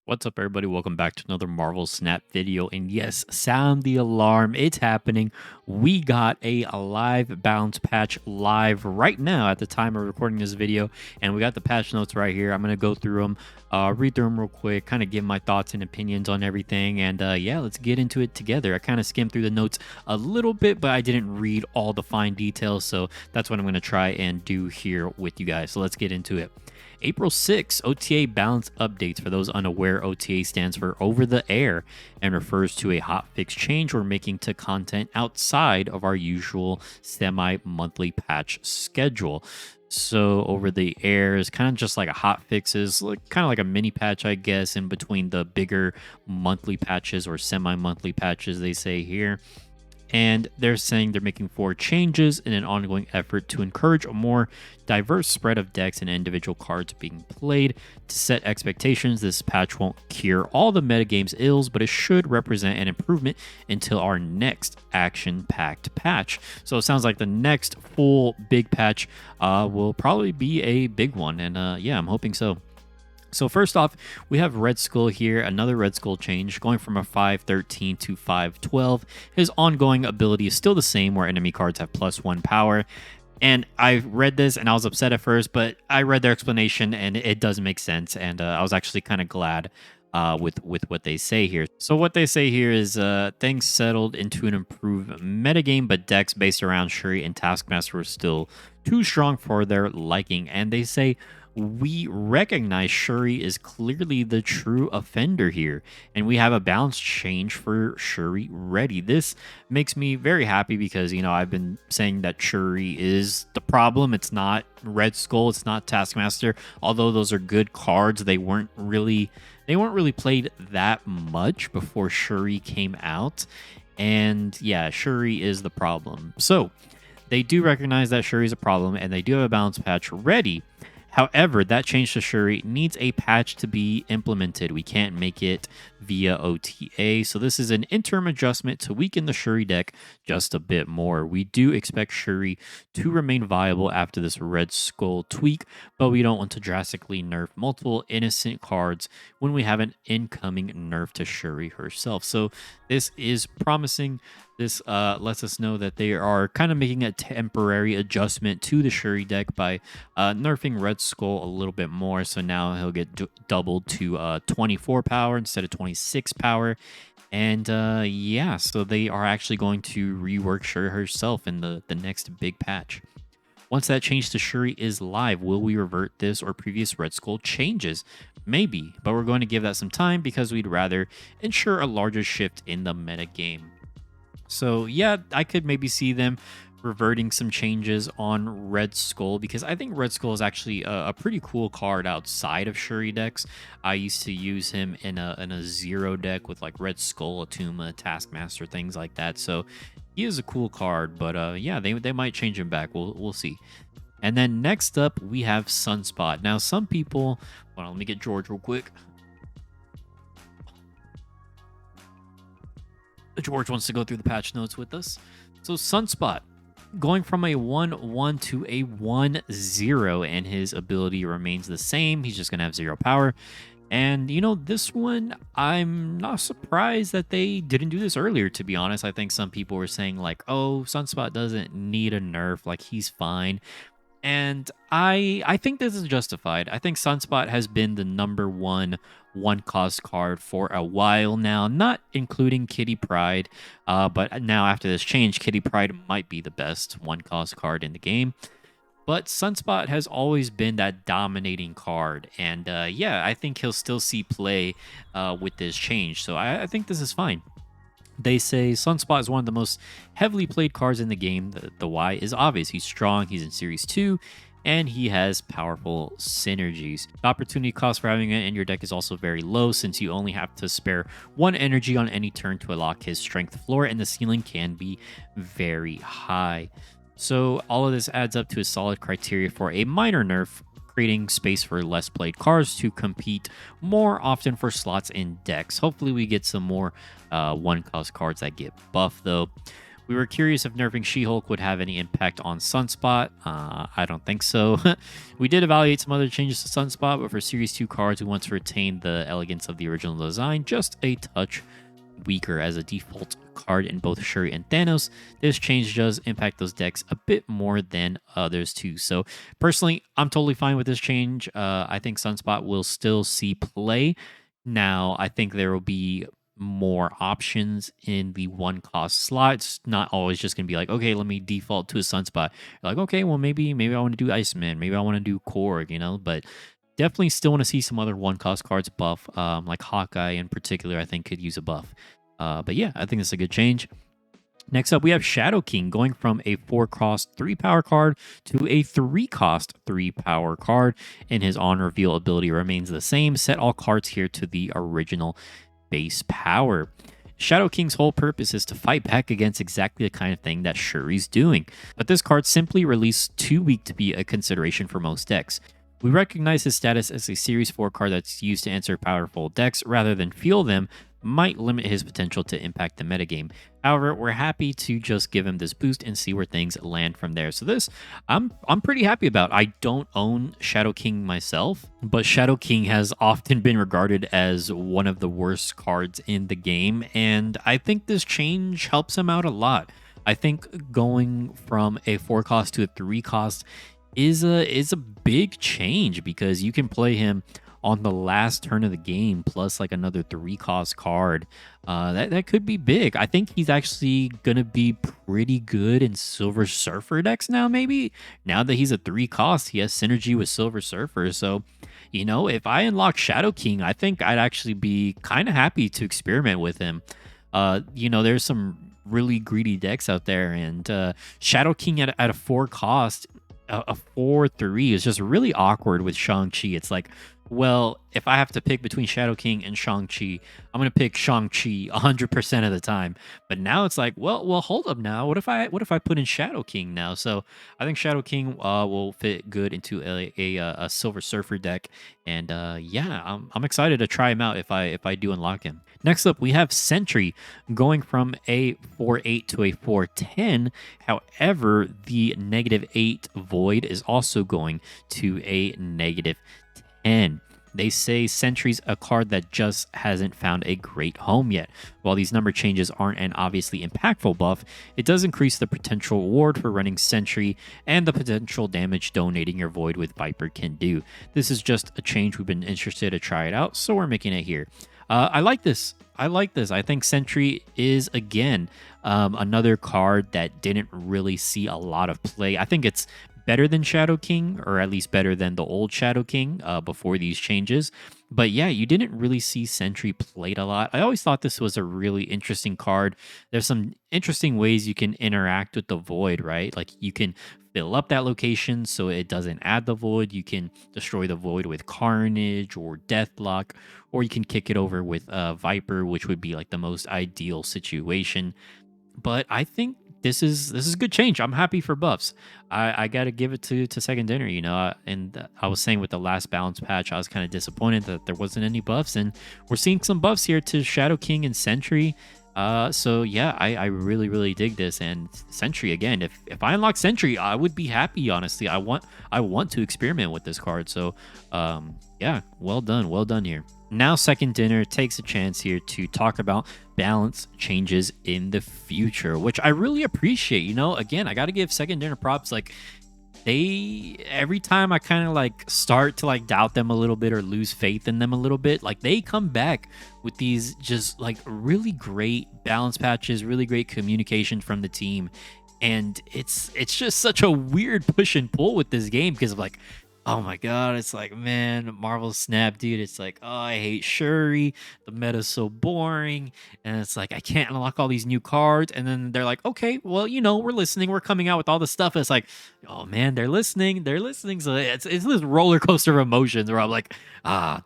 What's up, everybody? Welcome back to another Marvel Snap video. And yes, sound the alarm. It's happening. We got a live bounce patch live right now at the time of recording this video. And we got the patch notes right here. I'm going to go through them, read through them real quick, kind of give my thoughts and opinions on everything. And yeah, let's get into it together. I kind of skimmed through the notes a little bit, but I didn't read all the fine details. So that's what I'm going to try and do here with you guys. So let's get into it. April 6th, OTA balance updates. For those unaware, OTA stands for over the air and refers to a hotfix change we're making to content outside of our usual semi-monthly patch schedule. So over the air is kind of just like a hot fixes, kind of like a mini patch, I guess, in between the bigger monthly patches or semi-monthly patches, they say here. And they're saying they're making 4 changes in an ongoing effort to encourage a more diverse spread of decks and individual cards being played. To set expectations, this patch won't cure all the metagame's ills, but it should represent an improvement until our next action-packed patch. So it sounds like the next full big patch will probably be a big one, and yeah, I'm hoping so. So first off, we have Red Skull here, another Red Skull change, going from a 513 to 512. His ongoing ability is still the same, where enemy cards have +1 power. And I read this and I was upset at first, but I read their explanation and it does make sense. And I was actually kind of glad with what they say here. So what they say here is things settled into an improved metagame, but decks based around Shuri and Taskmaster were still too strong for their liking. And they say, we recognize Shuri is clearly the true offender here, and we have a balance change for Shuri ready. This makes me very happy because, you know, I've been saying that Shuri is the problem. It's not Red Skull, it's not Taskmaster. Although those are good cards, they weren't really played that much before Shuri came out. And yeah, Shuri is the problem. So they do recognize that Shuri is a problem, and they do have a balance patch ready. However, that change to Shuri needs a patch to be implemented. We can't make it via OTA, so this is an interim adjustment to weaken the Shuri deck just a bit more. We do expect Shuri to remain viable after this Red Skull tweak, but we don't want to drastically nerf multiple innocent cards when we have an incoming nerf to Shuri herself. So this is promising. This lets us know that they are kind of making a temporary adjustment to the Shuri deck by nerfing Red Skull a little bit more. So now he'll get doubled to 24 power instead of 26 power. And yeah, so they are actually going to rework Shuri herself in the next big patch. Once that change to Shuri is live, will we revert this or previous Red Skull changes? Maybe, but we're going to give that some time because we'd rather ensure a larger shift in the meta game. So yeah, I could maybe see them reverting some changes on Red Skull because I think Red Skull is actually a pretty cool card outside of Shuri decks. I used to use him in a zero deck with like Red Skull, Atuma, Taskmaster, things like that. So he is a cool card, but yeah, they might change him back. We'll see. And then next up we have Sunspot. Now some people, hold on, let me get George real quick. George wants to go through the patch notes with us. So Sunspot, going from a 1-1 to a 1-0, and his ability remains the same. He's just going to have 0 power. And, you know, this one, I'm not surprised that they didn't do this earlier, to be honest. I think some people were saying, like, oh, Sunspot doesn't need a nerf, like, he's fine. And I think this is justified. I think Sunspot has been the number one cost card for a while now, not including Kitty Pryde. But now after this change, Kitty Pryde might be the best 1 cost card in the game. But Sunspot has always been that dominating card. And yeah, I think he'll still see play with this change. So I think this is fine. They say Sunspot is one of the most heavily played cards in the game. The why is obvious. He's strong, he's in Series 2, and he has powerful synergies. The opportunity cost for having it in your deck is also very low, since you only have to spare 1 energy on any turn to unlock his strength floor, and the ceiling can be very high. So all of this adds up to a solid criteria for a minor nerf, creating space for less played cards to compete more often for slots in decks. Hopefully we get some more 1 cost cards that get buffed though. We were curious if nerfing She-Hulk would have any impact on Sunspot. I don't think so. We did evaluate some other changes to Sunspot, but for Series 2 cards, we want to retain the elegance of the original design, just a touch weaker as a default card in both Shuri and Thanos. This change does impact those decks a bit more than others too. So personally, I'm totally fine with this change. I think Sunspot will still see play. Now, I think there will be more options in the one cost slot. It's not always just gonna be like, okay, let me default to a Sunspot. Like, okay, well maybe I want to do Iceman, maybe I want to do Korg, but definitely still want to see some other one cost cards buff, like Hawkeye in particular. I think could use a buff. But yeah, I think it's a good change. Next up, we have Shadow King going from a 4-cost 3-power card to a 3-cost 3-power card, and his on reveal ability remains the same. Set all cards here to the original base power. Shadow King's whole purpose is to fight back against exactly the kind of thing that Shuri's doing, but this card simply released too weak to be a consideration for most decks. We recognize his status as a Series 4 card that's used to answer powerful decks rather than fuel them might limit his potential to impact the metagame. However, we're happy to just give him this boost and see where things land from there. So this, I'm pretty happy about. I don't own Shadow King myself, but Shadow King has often been regarded as one of the worst cards in the game, and I think this change helps him out a lot. I think going from a 4-cost to a 3-cost is a big change because you can play him on the last turn of the game plus like another 3-cost card. That could be big. I think he's actually gonna be pretty good in Silver Surfer decks now. Maybe now that he's a 3-cost, he has synergy with Silver Surfer. So if I unlock Shadow King, I think I'd actually be kind of happy to experiment with him. There's some really greedy decks out there, and Shadow King at a 4-cost, a 4/3 is just really awkward with Shang-Chi. It's like, well, if I have to pick between Shadow King and Shang-Chi, I'm going to pick Shang-Chi 100% of the time. But now it's like, well, hold up now. What if I put in Shadow King now? So I think Shadow King will fit good into a Silver Surfer deck. And yeah, I'm excited to try him out if I do unlock him. Next up, we have Sentry going from a 4/8 to a 4/10. However, the -8 Void is also going to a -10. They say Sentry's a card that just hasn't found a great home yet. While these number changes aren't an obviously impactful buff, it does increase the potential reward for running Sentry and the potential damage donating your Void with Viper can do. This is just a change we've been interested to try it out, so we're making it here. I like this. I think Sentry is, again, another card that didn't really see a lot of play. I think it's better than Shadow King, or at least better than the old Shadow King before these changes. But yeah, you didn't really see Sentry played a lot. I always thought this was a really interesting card. There's some interesting ways you can interact with the Void, right? Like you can fill up that location so it doesn't add the Void. You can destroy the Void with Carnage or Deathlock, or you can kick it over with Viper, which would be like the most ideal situation. But I think this is a good change. I'm happy for buffs. I got to give it to Second Dinner, and I was saying with the last balance patch, I was kind of disappointed that there wasn't any buffs, and we're seeing some buffs here to Shadow King and Sentry. So yeah, I really, really dig this. And Sentry, again, if I unlock Sentry, I would be happy, honestly. I want to experiment with this card. So yeah, well done here. Now Second Dinner takes a chance here to talk about balance changes in the future, which I really appreciate. Again, I got to give Second Dinner props. Like, every time I kind of like start to like doubt them a little bit or lose faith in them a little bit, like they come back with these just like really great balance patches, really great communication from the team. And it's just such a weird push and pull with this game because of like, oh my god, it's like, man, Marvel Snap, dude. It's like, oh, I hate Shuri. The meta's so boring. And it's like, I can't unlock all these new cards. And then they're like, okay, well, we're listening. We're coming out with all this stuff. And it's like, oh man, they're listening. So it's this roller coaster of emotions where I'm like,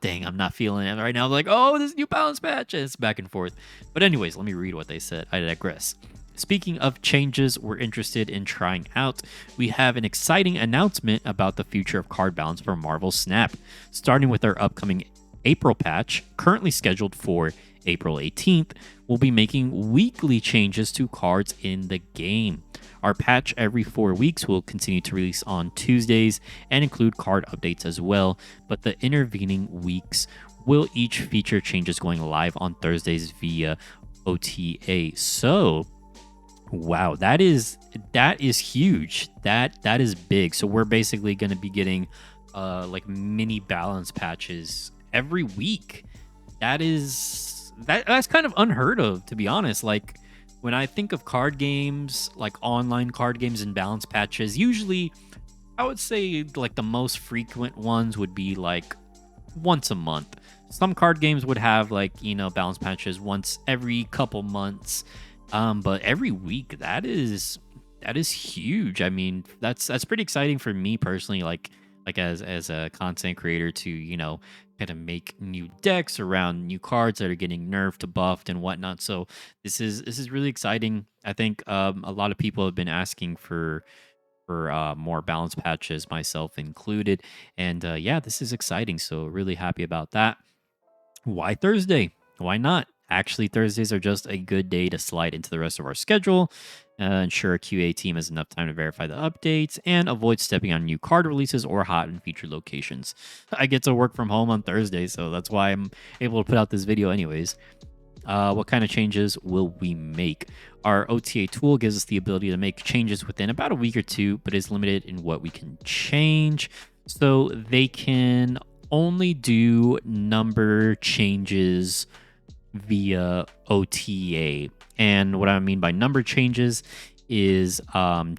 dang, I'm not feeling it right now. I'm like, oh, this new balance patch. And it's back and forth. But anyways, let me read what they said. I digress. Speaking of changes we're interested in trying out, we have an exciting announcement about the future of card balance for Marvel Snap. Starting with our upcoming April patch, currently scheduled for April 18th, will be making weekly changes to cards in the game. Our patch every 4 weeks will continue to release on Tuesdays and include card updates as well, but the intervening weeks will each feature changes going live on Thursdays via OTA. So, wow, that is huge. That is big. So we're basically going to be getting like mini balance patches every week. That's kind of unheard of, to be honest. Like, when I think of card games, like online card games and balance patches, usually I would say like the most frequent ones would be like once a month. Some card games would have like, balance patches once every couple months. But every week, that is huge. I mean, that's pretty exciting for me personally, like as a content creator to, kind of make new decks around new cards that are getting nerfed, buffed, and whatnot. So this is really exciting. I think a lot of people have been asking for more balance patches, myself included. And yeah, this is exciting. So really happy about that. Why Thursday? Why not? Actually, Thursdays are just a good day to slide into the rest of our schedule, ensure our QA team has enough time to verify the updates, and avoid stepping on new card releases or hot and featured locations. I get to work from home on Thursday, so that's why I'm able to put out this video anyways. What kind of changes will we make? Our OTA tool gives us the ability to make changes within about a week or two, but is limited in what we can change. So they can only do number changes via OTA. And what I mean by number changes is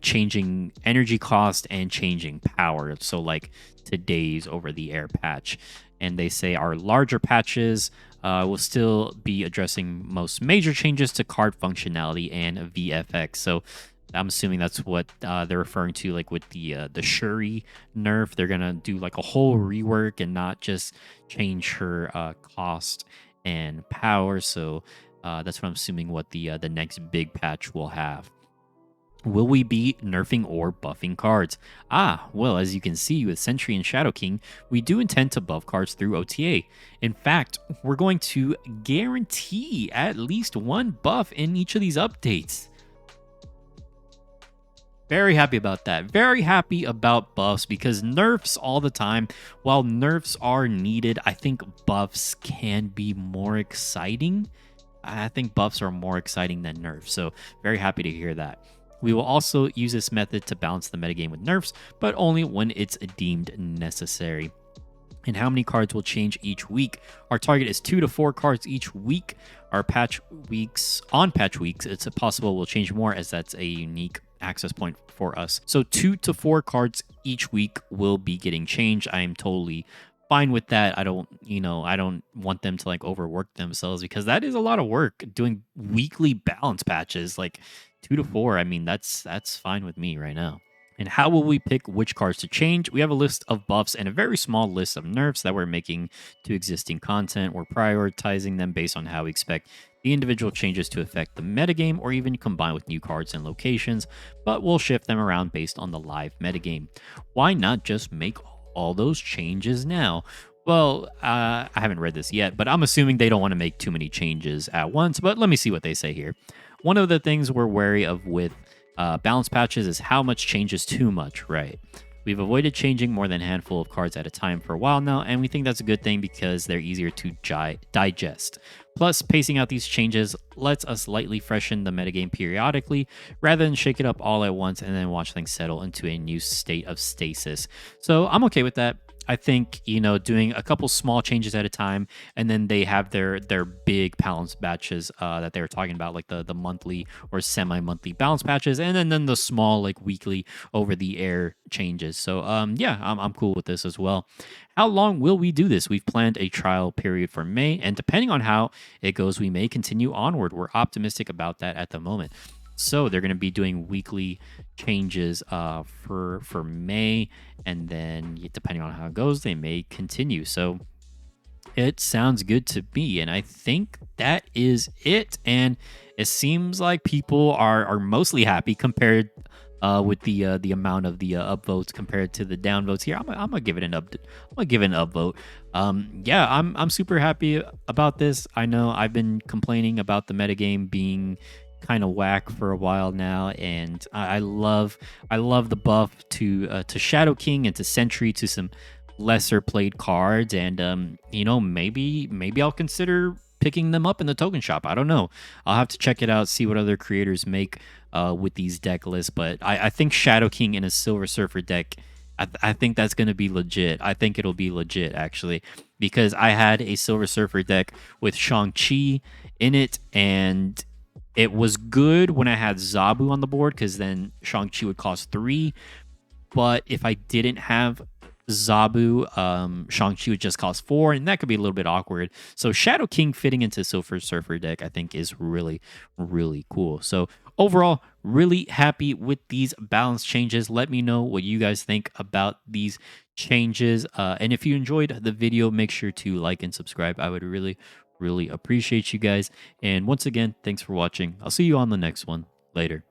changing energy cost and changing power. So like today's over the air patch. And they say our larger patches will still be addressing most major changes to card functionality and VFX. So I'm assuming that's what they're referring to, like with the Shuri nerf. They're gonna do like a whole rework and not just change her cost and power. So that's what I'm assuming what the next big patch will have. Will we be nerfing or buffing cards? Well, as you can see with Sentry and Shadow King, we do intend to buff cards through OTA. In fact, we're going to guarantee at least one buff in each of these updates. Very happy about that. Very happy about buffs, because nerfs all the time, while nerfs are needed, I think buffs can be more exciting. I think buffs are more exciting than nerfs. So very happy to hear that. We will also use this method to balance the metagame with nerfs, but only when it's deemed necessary. And how many cards will change each week? Our target is 2 to 4 cards each week. On patch weeks, it's possible we'll change more, as that's a unique access point for us. So 2 to 4 cards each week will be getting changed. I am totally fine with that. I don't want them to like overwork themselves, because that is a lot of work doing weekly balance patches. Like 2 to 4, I mean, that's fine with me right now. And how will we pick which cards to change? We have a list of buffs and a very small list of nerfs that we're making to existing content. We're prioritizing them based on how we expect the individual changes to affect the metagame, or even combine with new cards and locations, but we'll shift them around based on the live metagame. Why not just make all those changes now? Well, I haven't read this yet, but I'm assuming they don't want to make too many changes at once, but let me see what they say here. One of the things we're wary of with balance patches is how much changes too much, right? We've avoided changing more than a handful of cards at a time for a while now, and we think that's a good thing because they're easier to digest. Plus, pacing out these changes lets us lightly freshen the metagame periodically, rather than shake it up all at once and then watch things settle into a new state of stasis. So I'm okay with that. I think, doing a couple small changes at a time, and then they have their big balance patches that they were talking about, like the monthly or semi-monthly balance patches, and then the small like weekly over the air changes. So yeah, I'm cool with this as well. How long will we do this? We've planned a trial period for May, and depending on how it goes, we may continue onward. We're optimistic about that at the moment. So they're going to be doing weekly changes for May, and then depending on how it goes, they may continue. So it sounds good to me, and I think that is it. And it seems like people are mostly happy compared with the amount of the upvotes compared to the downvotes here. I'm gonna give it an up. I'm gonna give it an upvote. Yeah, I'm super happy about this. I know I've been complaining about the metagame being kind of whack for a while now, and I love the buff to Shadow King and to Sentry, to some lesser played cards, and maybe I'll consider picking them up in the token shop. I don't know. I'll have to check it out, see what other creators make with these deck lists. But I think Shadow King in a Silver Surfer deck, I think that's going to be legit. I think it'll be legit, actually, because I had a Silver Surfer deck with Shang-Chi in it, and it was good when I had Zabu on the board, because then Shang-Chi would cost 3. But if I didn't have Zabu, Shang-Chi would just cost 4, and that could be a little bit awkward. So Shadow King fitting into Silver Surfer deck, I think, is really, really cool. So overall, really happy with these balance changes. Let me know what you guys think about these changes. And if you enjoyed the video, make sure to like and subscribe. I would really, really appreciate you guys. And once again, thanks for watching. I'll see you on the next one. Later.